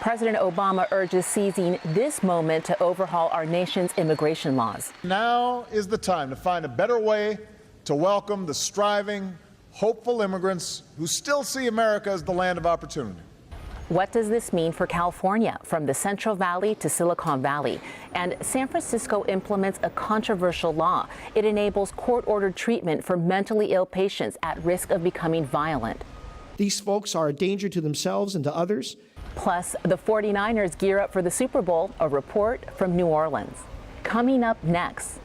President Obama urges seizing this moment to overhaul our nation's immigration laws. Now is the time to find a better way to welcome the striving, hopeful immigrants who still see America as the land of opportunity. What does this mean for California, from the Central Valley to Silicon Valley? And San Francisco implements a controversial law. It enables court-ordered treatment for mentally ill patients at risk of becoming violent. These folks are a danger to themselves and to others. Plus, the 49ers gear up for the Super Bowl, a report from New Orleans. Coming up next.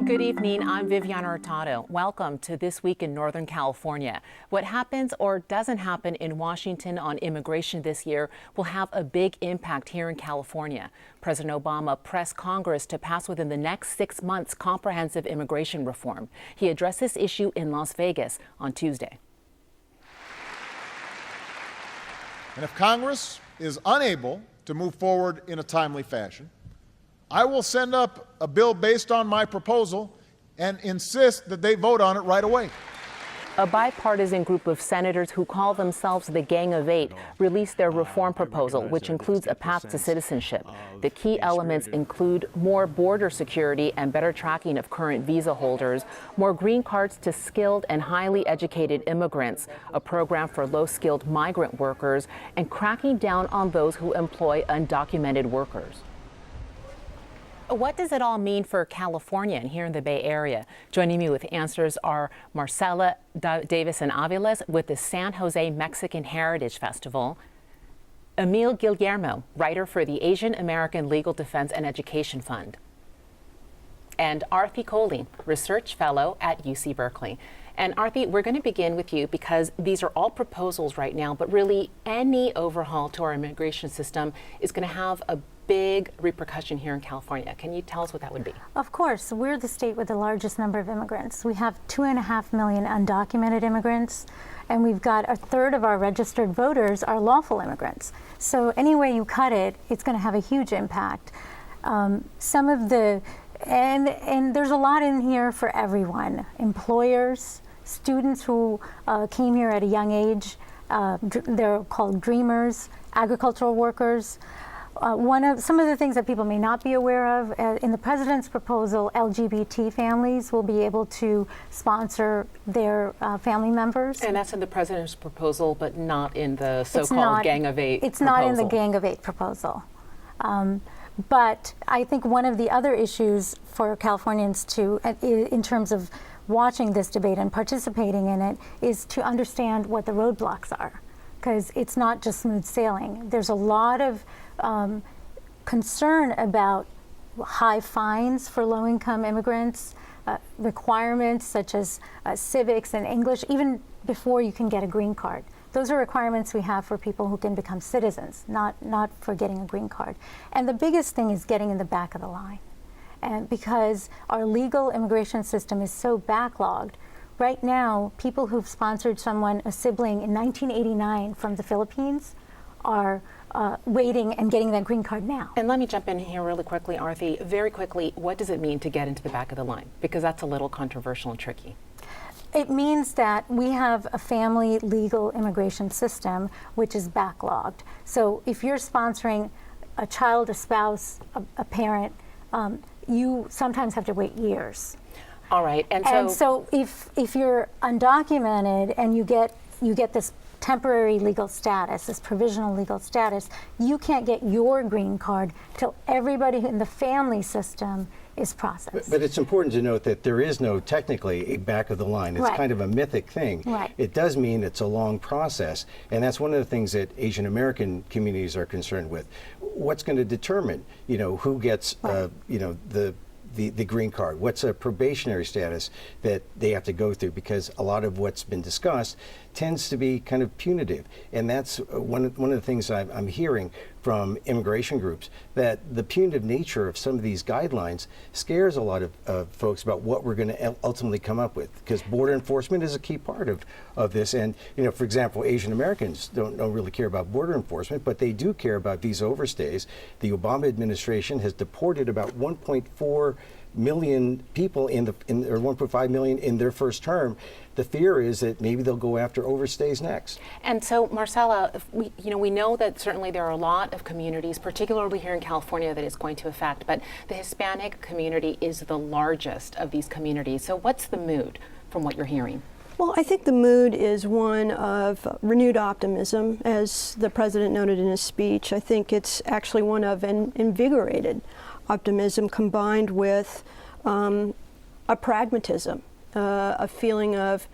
Good evening, I'm Viviana Hurtado. Welcome to This Week in Northern California. What happens or doesn't happen in Washington on immigration this year will have a big impact here in California. President Obama pressed Congress to pass within the next 6 months comprehensive immigration reform. He addressed this issue in Las Vegas on Tuesday. And if Congress is unable to move forward in a timely fashion, I will send up a bill based on my proposal and insist that they vote on it right away. A bipartisan group of senators who call themselves the Gang of Eight released their reform proposal, which includes a path to citizenship. The key elements include more border security and better tracking of current visa holders, more green cards to skilled and highly educated immigrants, a program for low-skilled migrant workers, and cracking down on those who employ undocumented workers. What does it all mean for California and here in the Bay Area? Joining me with answers are Marcela Davis and Aviles with the San Jose Mexican Heritage Festival, Emil Guillermo, writer for the Asian American Legal Defense and Education Fund, and Arthi Kohli, research fellow at UC Berkeley. And Arthi, we're going to begin with you because these are all proposals right now, but really any overhaul to our immigration system is going to have a big repercussion here in California. Can you tell us what that would be? Of course. We're the state with the largest number of immigrants. We have 2.5 million undocumented immigrants, and we've got a third of our registered voters are lawful immigrants. So any way you cut it, it's going to have a huge impact. And there's a lot in here for everyone. Employers, students who came here at a young age, they're called dreamers, agricultural workers. Some of the things that people may not be aware of, in the president's proposal, LGBT families will be able to sponsor their family members. And that's in the president's proposal, but not in the so-called Gang of Eight It's proposal. not in the Gang of Eight proposal. But I think one of the other issues for Californians in terms of watching this debate and participating in it, is to understand what the roadblocks are. Because it's not just smooth sailing. There's a lot of concern about high fines for low-income immigrants, requirements such as civics and English, even before you can get a green card. Those are requirements we have for people who can become citizens, not for getting a green card. And the biggest thing is getting in the back of the line. And because our legal immigration system is so backlogged, right now, people who've sponsored a sibling in 1989 from the Philippines are waiting and getting that green card now. And let me jump in here really quickly, Arthi. Very quickly, what does it mean to get into the back of the line? Because that's a little controversial and tricky. It means that we have a family legal immigration system which is backlogged. So if you're sponsoring a child, a spouse, a parent, you sometimes have to wait years. All right, and so if you're undocumented and you get this temporary legal status, this provisional legal status, you can't get your green card till everybody in the family system is processed. But it's important to note that there is no technically a back of the line. It's kind of a mythic thing. Right. It does mean it's a long process, and that's one of the things that Asian American communities are concerned with. What's going to determine, who gets, the the green card? What's a probationary status that they have to go through? Because a lot of what's been discussed tends to be kind of punitive. And that's one of the things I'm hearing from immigration groups, that the punitive nature of some of these guidelines scares a lot of folks about what we're going to ultimately come up with, because border enforcement is a key part of this. And, you know, for example, Asian Americans don't really care about border enforcement, but they do care about visa overstays. The Obama administration has deported about 1.4 million people or 1.5 million in their first term. The fear is that maybe they'll go after overstays next. And so, Marcella, we know that certainly there are a lot of communities, particularly here in California, that it's going to affect, but the Hispanic community is the largest of these communities. So what's the mood from what you're hearing? Well, I think the mood is one of renewed optimism, as the president noted in his speech. I think it's actually one of an invigorated optimism combined with a pragmatism, a feeling of,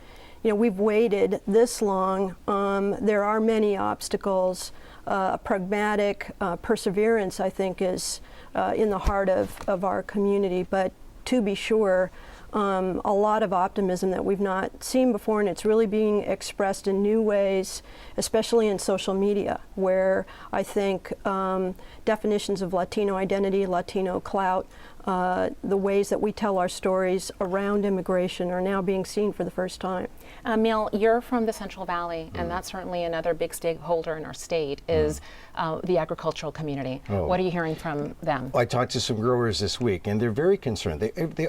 we've waited this long. There are many obstacles. A pragmatic perseverance, I think, is in the heart of our community. But to be sure, a lot of optimism that we've not seen before, and it's really being expressed in new ways, especially in social media, where I think definitions of Latino identity, Latino clout, the ways that we tell our stories around immigration are now being seen for the first time. Emil, you're from the Central Valley, and that's certainly another big stakeholder in our state is the agricultural community. Oh. What are you hearing from them? I talked to some growers this week, and they're very concerned.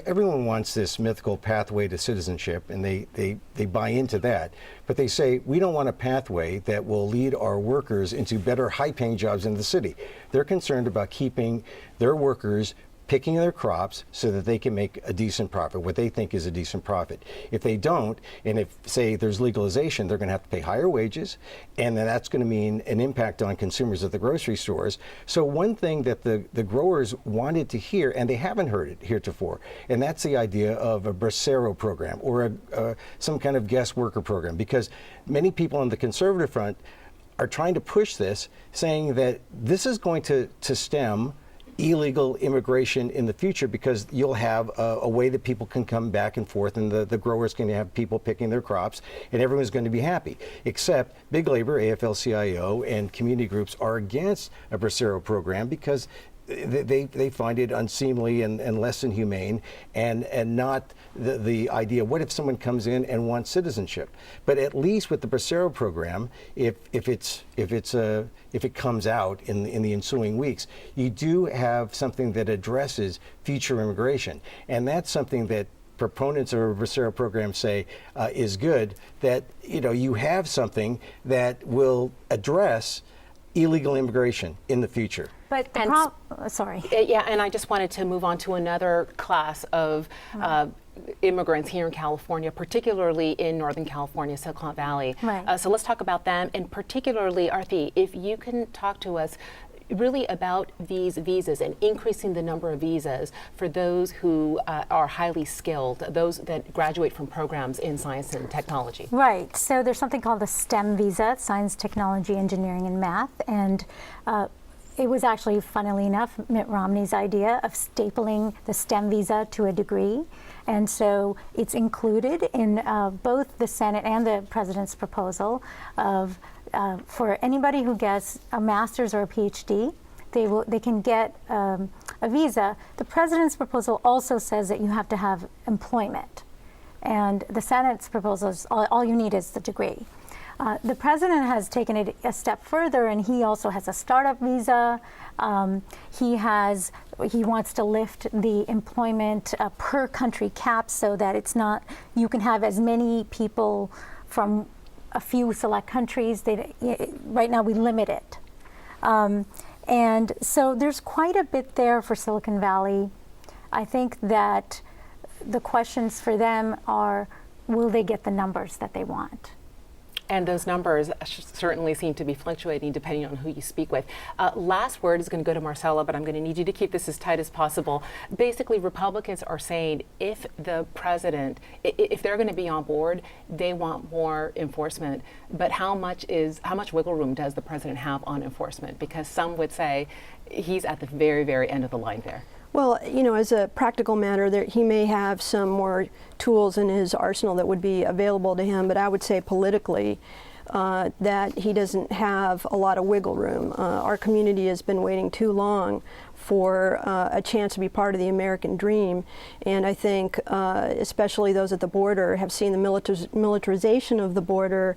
Everyone wants this mythical pathway to citizenship, and they buy into that. But they say, we don't want a pathway that will lead our workers into better high-paying jobs in the city. They're concerned about keeping their workers picking their crops so that they can make a decent profit, what they think is a decent profit. If they don't, and if, say, there's legalization, they're going to have to pay higher wages, and then that's going to mean an impact on consumers at the grocery stores. So one thing that the growers wanted to hear, and they haven't heard it heretofore, and that's the idea of a bracero program or some kind of guest worker program, because many people on the conservative front are trying to push this, saying that this is going to stem illegal immigration in the future, because you'll have a way that people can come back and forth, and the growers can have people picking their crops, and everyone's going to be happy. Except Big Labor, AFL-CIO, and community groups are against a bracero program because they find it unseemly and less than humane, and not the idea, what if someone comes in and wants citizenship? But at least with the bracero program, if it comes out in the ensuing weeks, you do have something that addresses future immigration, and that's something that proponents of a bracero program say is good, that you have something that will address illegal immigration in the future. But sorry. Yeah, and I just wanted to move on to another class of immigrants here in California, particularly in Northern California, Silicon Valley. Right. So let's talk about them, and particularly, Arthi, if you can talk to us really about these visas and increasing the number of visas for those who are highly skilled, those that graduate from programs in science and technology. Right. So there's something called the STEM visa, science, technology, engineering, and math. And it was actually, funnily enough, Mitt Romney's idea of stapling the STEM visa to a degree. And so it's included in both the Senate and the president's proposal of for anybody who gets a master's or a PhD, they can get a visa. The president's proposal also says that you have to have employment. And the Senate's proposal is all you need is the degree. The president has taken it a step further, and he also has a startup visa. He wants to lift the employment per country cap so that it's not, you can have as many people from a few select countries. Right now we limit it. And so there's quite a bit there for Silicon Valley. I think that the questions for them are, will they get the numbers that they want? And those numbers certainly seem to be fluctuating depending on who you speak with. Last word is going to go to Marcella, but I'm going to need you to keep this as tight as possible. Basically, Republicans are saying if the president, if they're going to be on board, they want more enforcement. But how much wiggle room does the president have on enforcement? Because some would say he's at the very, very end of the line there. Well, you know, as a practical matter, he may have some more tools in his arsenal that would be available to him, but I would say politically that he doesn't have a lot of wiggle room. Our community has been waiting too long for a chance to be part of the American dream. And I think especially those at the border have seen the militarization of the border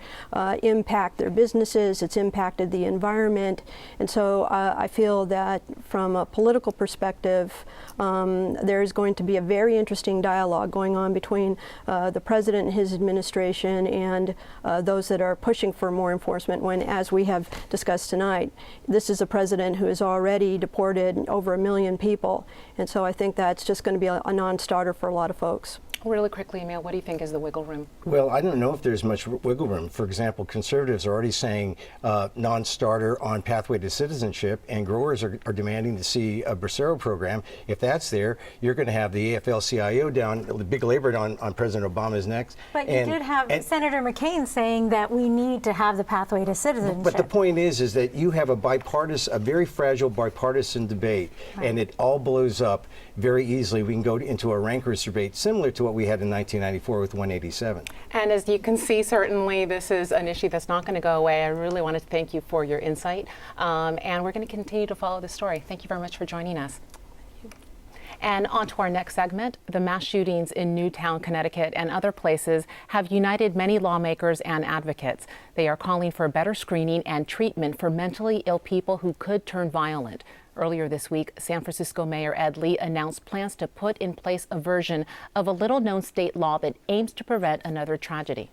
impact their businesses. It's impacted the environment. And so I feel that from a political perspective, there's going to be a very interesting dialogue going on between the president and his administration and those that are pushing for more enforcement when, as we have discussed tonight, this is a president who has already deported over 1 million people. And so I think that's just going to be a non-starter for a lot of folks. Really quickly, Emil, what do you think is the wiggle room? Well, I don't know if there's much wiggle room. For example, conservatives are already saying non-starter on pathway to citizenship, and growers are demanding to see a Bracero program. If that's there, you're going to have the AFL-CIO down, the big labor on President Obama's neck. But you did have Senator McCain saying that we need to have the pathway to citizenship. But the point is that you have a very fragile bipartisan debate, right, and it all blows up very easily. We can go into a rancorous debate similar to what we had in 1994 with 187. And as you can see, certainly this is an issue that's not going to go away. I really wanted to thank you for your insight, and we're going to continue to follow this story. Thank you very much for joining us. And on to our next segment. The mass shootings in Newtown, Connecticut and other places have united many lawmakers and advocates. They are calling for better screening and treatment for mentally ill people who could turn violent. Earlier this week, San Francisco Mayor Ed Lee announced plans to put in place a version of a little-known state law that aims to prevent another tragedy.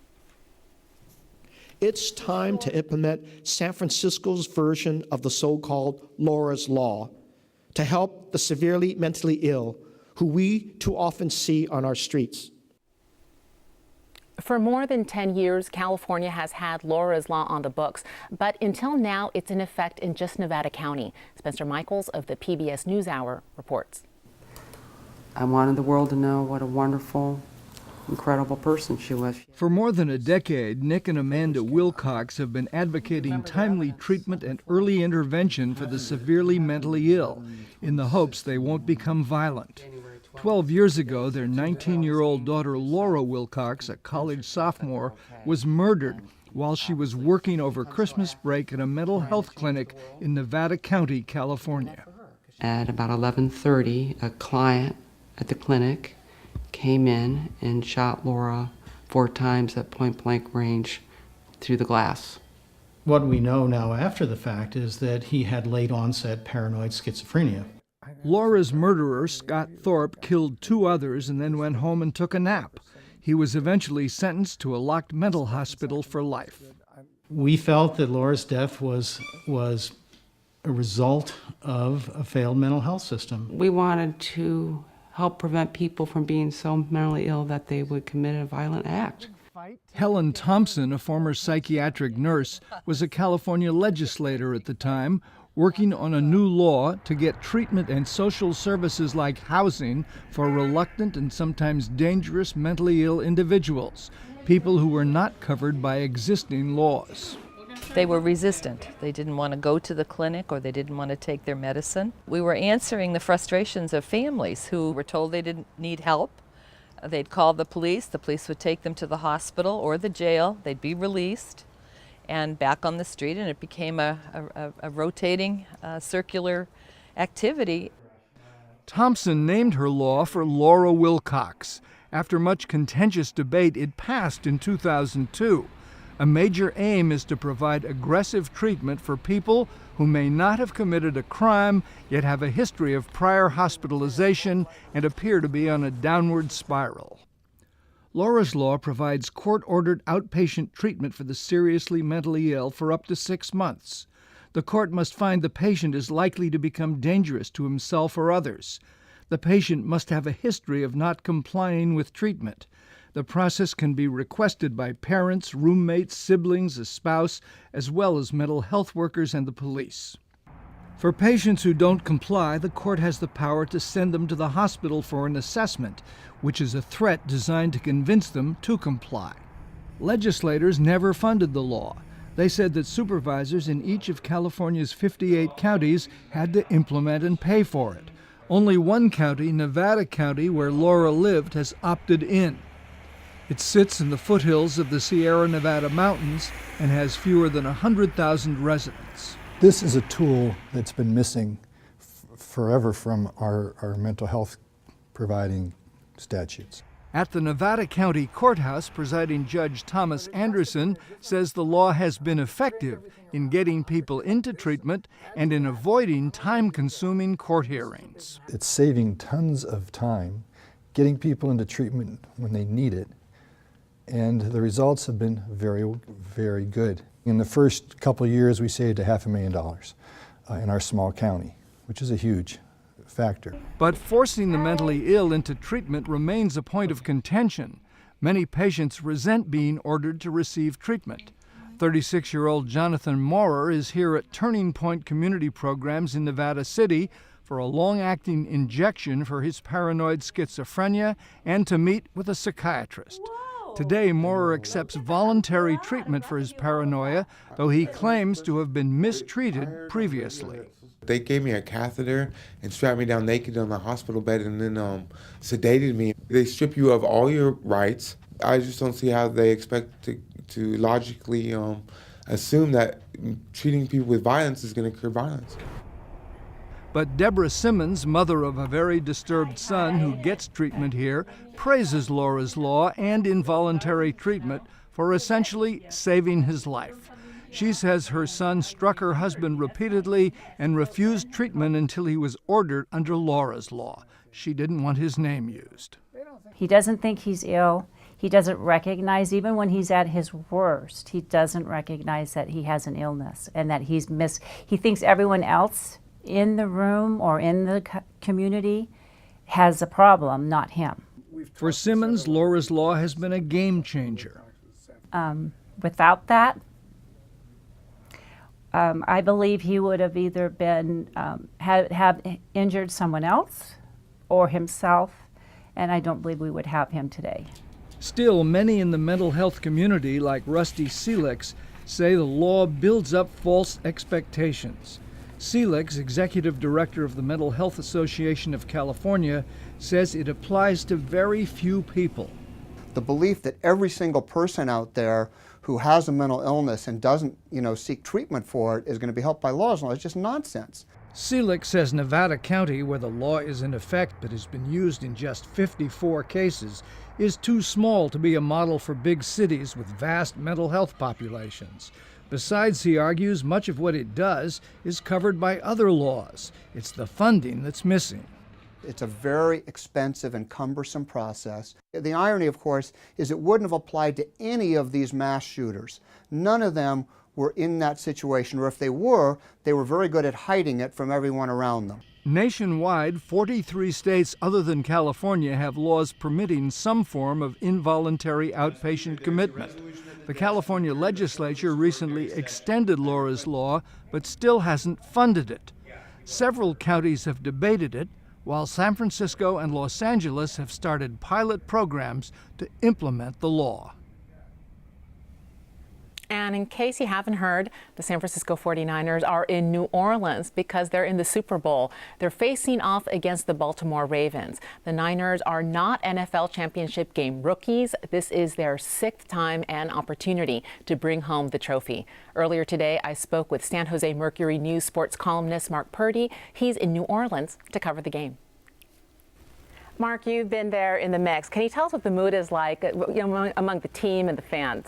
It's time to implement San Francisco's version of the so-called Laura's Law to help the severely mentally ill who we too often see on our streets. For more than 10 years, California has had Laura's Law on the books, but until now, it's in effect in just Nevada County. Spencer Michaels of the PBS NewsHour reports. I wanted the world to know what a wonderful, incredible person she was. For more than a decade, Nick and Amanda Wilcox have been advocating timely treatment and early intervention for the severely mentally ill, in the hopes they won't become violent. 12 years ago, their 19-year-old daughter Laura Wilcox, a college sophomore, was murdered while she was working over Christmas break at a mental health clinic in Nevada County, California. At about 11:30, a client at the clinic came in and shot Laura 4 times at point-blank range through the glass. What we know now after the fact is that he had late-onset paranoid schizophrenia. Laura's murderer, Scott Thorpe, killed 2 others and then went home and took a nap. He was eventually sentenced to a locked mental hospital for life. We felt that Laura's death was a result of a failed mental health system. We wanted to help prevent people from being so mentally ill that they would commit a violent act. Helen Thompson, a former psychiatric nurse, was a California legislator at the time, working on a new law to get treatment and social services like housing for reluctant and sometimes dangerous mentally ill individuals, people who were not covered by existing laws. They were resistant. They didn't want to go to the clinic or they didn't want to take their medicine. We were answering the frustrations of families who were told they didn't need help. They'd call the police would take them to the hospital or the jail, they'd be released and back on the street, and it became a rotating, circular activity. Thompson named her law for Laura Wilcox. After much contentious debate, it passed in 2002. A major aim is to provide aggressive treatment for people who may not have committed a crime, yet have a history of prior hospitalization and appear to be on a downward spiral. Laura's Law provides court-ordered outpatient treatment for the seriously mentally ill for up to 6 months. The court must find the patient is likely to become dangerous to himself or others. The patient must have a history of not complying with treatment. The process can be requested by parents, roommates, siblings, a spouse, as well as mental health workers and the police. For patients who don't comply, the court has the power to send them to the hospital for an assessment, which is a threat designed to convince them to comply. Legislators never funded the law. They said that supervisors in each of California's 58 counties had to implement and pay for it. Only one county, Nevada County, where Laura lived, has opted in. It sits in the foothills of the Sierra Nevada mountains and has fewer than 100,000 residents. This is a tool that's been missing forever from our mental health providing statutes. At the Nevada County Courthouse, presiding Judge Thomas Anderson says the law has been effective in getting people into treatment and in avoiding time-consuming court hearings. It's saving tons of time, getting people into treatment when they need it, and the results have been very, very good. In the first couple of years, we saved $500,000 in our small county, which is a huge factor. But forcing the mentally ill into treatment remains a point of contention. Many patients resent being ordered to receive treatment. 36-year-old Jonathan Maurer is here at Turning Point Community Programs in Nevada City for a long-acting injection for his paranoid schizophrenia and to meet with a psychiatrist. Today, Maurer accepts voluntary treatment for his paranoia, though he claims to have been mistreated previously. They gave me a catheter and strapped me down naked on the hospital bed and then sedated me. They strip you of all your rights. I just don't see how they expect to logically assume that treating people with violence is going to cure violence. But Deborah Simmons, mother of a very disturbed son who gets treatment here, praises Laura's law and involuntary treatment for essentially saving his life. She says her son struck her husband repeatedly and refused treatment until he was ordered under Laura's law. She didn't want his name used. He doesn't think he's ill. He doesn't recognize, even when he's at his worst, he doesn't recognize that he has an illness and that he thinks everyone else in the room or in the community has a problem, not him. For Simmons, Laura's law has been a game changer. Without that, I believe he would have either been have injured someone else or himself, and I don't believe we would have him today. Still, many in the mental health community, like Rusty Seelix, say the law builds up false expectations. Seelix, executive director of the Mental Health Association of California, says it applies to very few people. The belief that every single person out there who has a mental illness and doesn't, seek treatment for it is going to be helped by laws is just nonsense. Seelix says Nevada County, where the law is in effect but has been used in just 54 cases, is too small to be a model for big cities with vast mental health populations. Besides, he argues, much of what it does is covered by other laws. It's the funding that's missing. It's a very expensive and cumbersome process. The irony, of course, is it wouldn't have applied to any of these mass shooters. None of them were in that situation, or if they were very good at hiding it from everyone around them. Nationwide, 43 states other than California have laws permitting some form of involuntary outpatient commitment. The California legislature recently extended Laura's law, but still hasn't funded it. Several counties have debated it, while San Francisco and Los Angeles have started pilot programs to implement the law. And in case you haven't heard, the San Francisco 49ers are in New Orleans because they're in the Super Bowl. They're facing off against the Baltimore Ravens. The Niners are not NFL championship game rookies. This is their 6th time and opportunity to bring home the trophy. Earlier today, I spoke with San Jose Mercury News sports columnist Mark Purdy. He's in New Orleans to cover the game. Mark, you've been there in the mix. Can you tell us what the mood is like among the team and the fans?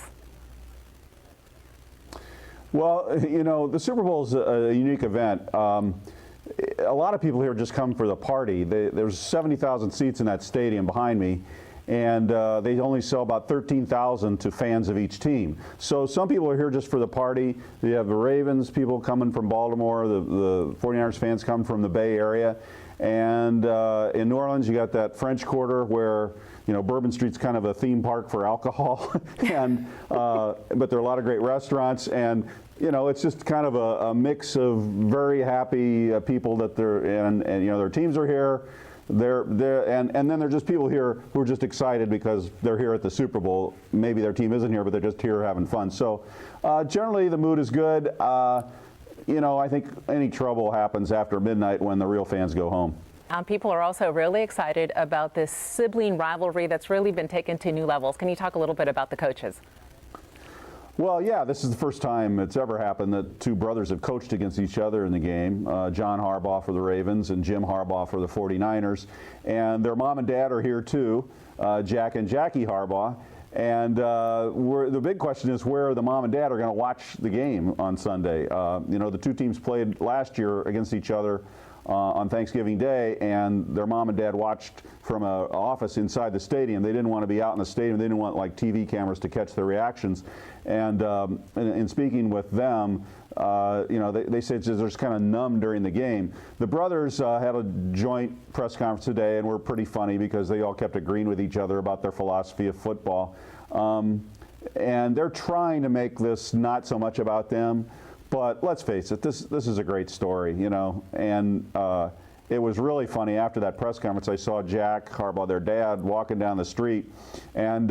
Well, the Super Bowl is a unique event. A lot of people here just come for the party. There's 70,000 seats in that stadium behind me, and they only sell about 13,000 to fans of each team. So some people are here just for the party. You have the Ravens, people coming from Baltimore, the 49ers fans come from the Bay Area. And in New Orleans, you got that French Quarter where, Bourbon Street's kind of a theme park for alcohol, and but there are a lot of great restaurants, and it's just kind of a mix of very happy people that they're and their teams are here. And then they're just people here who are just excited because they're here at the Super Bowl. Maybe their team isn't here, but they're just here having fun. So generally, the mood is good. I think any trouble happens after midnight when the real fans go home. People are also really excited about this sibling rivalry that's really been taken to new levels. Can you talk a little bit about the coaches? Well, yeah, this is the first time it's ever happened that two brothers have coached against each other in the game. John Harbaugh for the Ravens and Jim Harbaugh for the 49ers. And their mom and dad are here too, Jack and Jackie Harbaugh. And the big question is where the mom and dad are going to watch the game on Sunday. You know, the two teams played last year against each other on Thanksgiving Day, and their mom and dad watched from an office inside the stadium. They didn't want to be out in the stadium. They didn't want like TV cameras to catch their reactions. And in speaking with them, you know, they said they're just kind of numb during the game. The brothers had a joint press conference today and were pretty funny because they all kept agreeing with each other about their philosophy of football. And they're trying to make this not so much about them. But let's face it, this is a great story, you know, and it was really funny after that press conference. I saw Jack Harbaugh, their dad, walking down the street, and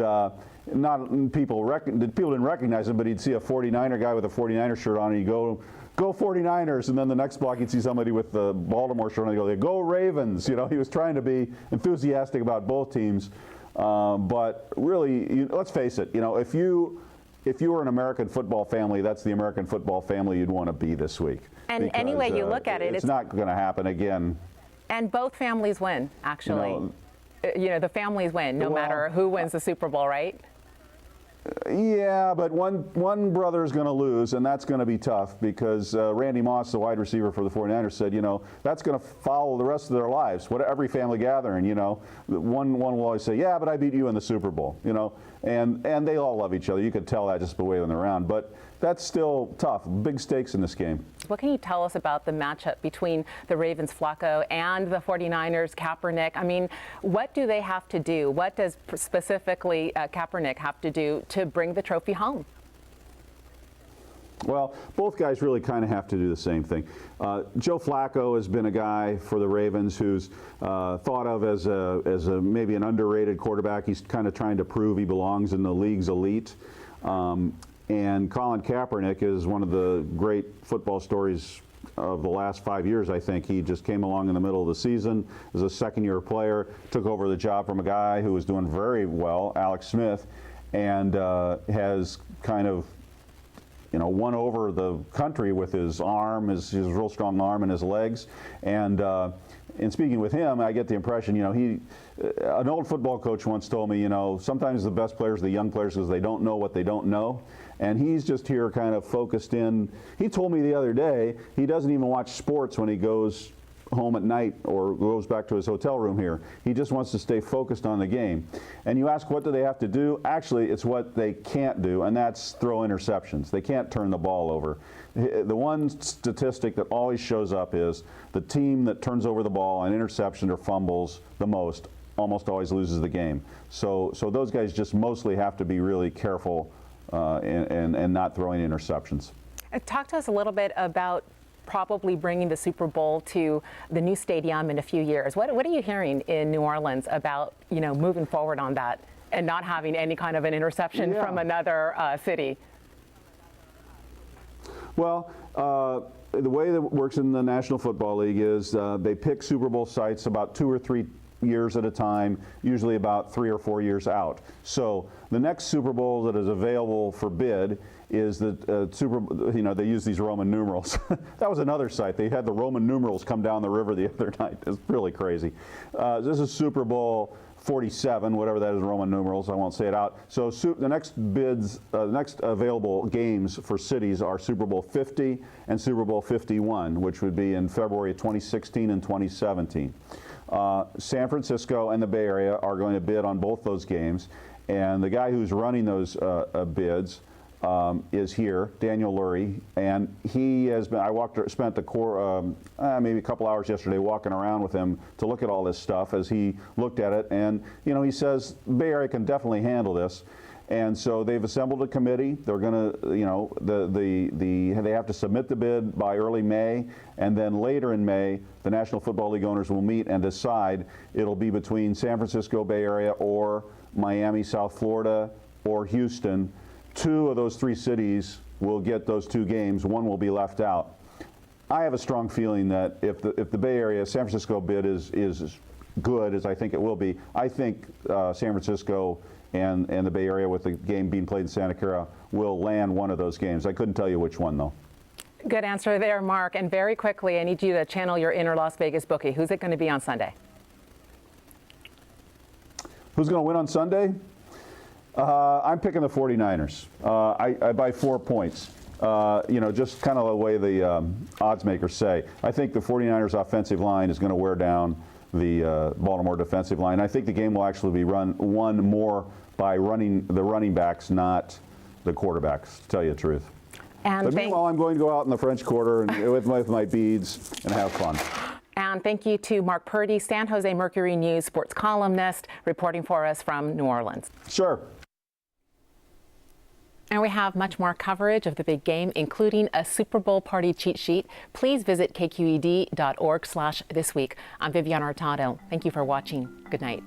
people didn't recognize him, but he'd see a 49er guy with a 49er shirt on, and he'd go 49ers, and then the next block he'd see somebody with the Baltimore shirt on, and he'd go Ravens. You know, he was trying to be enthusiastic about both teams, but really, let's face it, you know, if you were an American football family, that's the American football family you'd want to be this week. And because, any way you look at it, it's not going to happen again. And both families win, actually. You know, the families win, no matter who wins the Super Bowl, right? Yeah, but one brother is going to lose, and that's going to be tough because Randy Moss, the wide receiver for the 49ers, said, you know, that's going to follow the rest of their lives. Every family gathering, you know, one will always say, yeah, but I beat you in the Super Bowl, you know, and they all love each other. You could tell that just by the way they're around, but that's still tough. Big stakes in this game. What can you tell us about the matchup between the Ravens' Flacco and the 49ers' Kaepernick? I mean, what do they have to do? What does specifically Kaepernick have to do to bring the trophy home? Well, both guys really kind of have to do the same thing. Joe Flacco has been a guy for the Ravens who's thought of as a maybe an underrated quarterback. He's kind of trying to prove he belongs in the league's elite. And Colin Kaepernick is one of the great football stories of the last 5 years, I think. He just came along in the middle of the season as a second-year player, took over the job from a guy who was doing very well, Alex Smith, and has kind of, you know, won over the country with his arm, his real strong arm and his legs. And in speaking with him, I get the impression, you know, an old football coach once told me, you know, sometimes the best players are the young players because they don't know what they don't know. And he's just here kind of focused in. He told me the other day he doesn't even watch sports when he goes home at night or goes back to his hotel room here. He just wants to stay focused on the game. And you ask what do they have to do? Actually, it's what they can't do, and that's throw interceptions. They can't turn the ball over. The one statistic that always shows up is the team that turns over the ball on interception or fumbles the most almost always loses the game. So those guys just mostly have to be really careful and not throwing interceptions. Talk to us a little bit about probably bringing the Super Bowl to the new stadium in a few years. What are you hearing in New Orleans about, you know, moving forward on that and not having any kind of an interception from another city? Well, the way that it works in the National Football League is they pick Super Bowl sites about 2 or 3 years at a time, usually about 3 or 4 years out. So the next Super Bowl that is available for bid is the you know, they use these Roman numerals. That was another site. They had the Roman numerals come down the river the other night. It's really crazy. This is Super Bowl 47, whatever that is in Roman numerals. I won't say it out. So the next bids, the next available games for cities are Super Bowl 50 and Super Bowl 51, which would be in February of 2016 and 2017. San Francisco and the Bay Area are going to bid on both those games, and the guy who's running those bids is here, Daniel Lurie, and he has been. Spent maybe a couple hours yesterday walking around with him to look at all this stuff as he looked at it, and you know, he says Bay Area can definitely handle this. And so they've assembled a committee. They're going to, you know, they have to submit the bid by early May, and then later in May, the National Football League owners will meet and decide. It'll be between San Francisco Bay Area or Miami, South Florida, or Houston. 2 of those 3 cities will get those 2 games. 1 will be left out. I have a strong feeling that if the Bay Area, San Francisco bid is good as I think it will be, I think San Francisco and the Bay Area, with the game being played in Santa Clara, will land one of those games. I couldn't tell you which one, though. Good answer there, Mark. And very quickly, I need you to channel your inner Las Vegas bookie. Who's it going to be on Sunday? Who's going to win on Sunday? I'm picking the 49ers. I buy 4 points. Just kind of the way the odds makers say. I think the 49ers offensive line is going to wear down the Baltimore defensive line. I think the game will actually be won more by the running backs, not the quarterbacks, to tell you the truth. But meanwhile, I'm going to go out in the French Quarter and with my beads and have fun. And thank you to Mark Purdy, San Jose Mercury News sports columnist, reporting for us from New Orleans. Sure. And we have much more coverage of the big game, including a Super Bowl party cheat sheet. Please visit kqed.org/thisweek. I'm Vivian Hurtado. Thank you for watching. Good night.